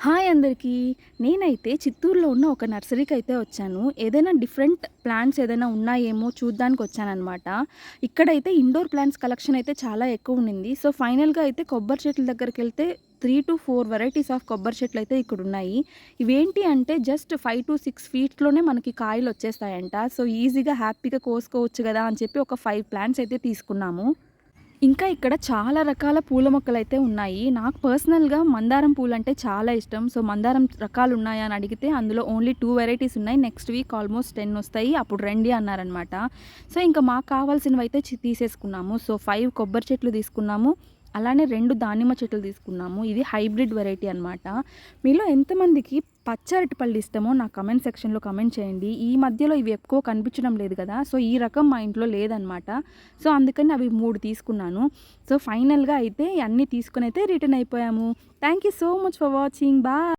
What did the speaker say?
Hi అందరికీ. నేనైతే చిత్తూరులో ఉన్న ఒక నర్సరీకి అయితే వచ్చాను. ఏదైనా డిఫరెంట్ ప్లాంట్స్ ఏదైనా ఉన్నాయేమో చూడ్డానికి వచ్చాననమాట. ఇక్కడైతే ఇండోర్ ప్లాంట్స్ కలెక్షన్ అయితే చాలా ఎక్కువ ఉండింది. సో, ఫైనల్‌గా అయితే కొబ్బరి చెట్ల దగ్గరికెళ్తే 3-4 వెరైటీస్ ఆఫ్ కొబ్బరి చెట్లయితే ఇక్కడున్నాయి. ఇవేంటి అంటే జస్ట్ 5-6 ఫీట్స్‌లోనే మనకి కాయలొచ్చేస్తాయంట. సో, ఈజీగా హ్యాపీగా కోసుకోవచ్చు గదా అని చెప్పి ఒక 5 ప్లాంట్స్ అయితే తీసుకున్నాము. ఇంకా ఇక్కడ చాలా రకాల పూల మొక్కలైతే ఉన్నాయి. నాకు పర్సనల్‌గా మందారం పూలంటే చాలా ఇష్టం. సో, మందారం రకాలున్నాయా అని అడిగితే అందులో ఓన్లీ 2 వెరైటీస్ ఉన్నాయి. నెక్స్ట్ వీక్ ఆల్మోస్ట్ 10 వస్తాయి. అప్పుడు రండి అన్నారనమాట. సో, ఇంకా మాకు కావాల్సినవైతే తీసేసుకున్నాము. సో, 5 కొబ్బరి చెట్లు తీసుకున్నాము. అలానే 2 దానిమ్మ చెట్లు తీసుకున్నాము. ఇది హైబ్రిడ్ వెరైటీ అనమాట. మీలో ఎంతమందికి పచ్చ అరటిపళ్ళు ఇష్టమో నా కమెంట్ సెక్షన్‌లో కమెంట్ చేయండి. ఈ మధ్యలో ఇవి ఎక్కువ కనిపించడం లేదు కదా! సో, ఈ రకం మా ఇంట్లో లేదనమాట. సో, అందుకని అవి 3 తీసుకున్నాను. సో, ఫైనల్‌గా అయితే అన్నీ తీసుకొనైతే రిటర్న్ అయిపోయాము. Thank you so much for watching. Bye.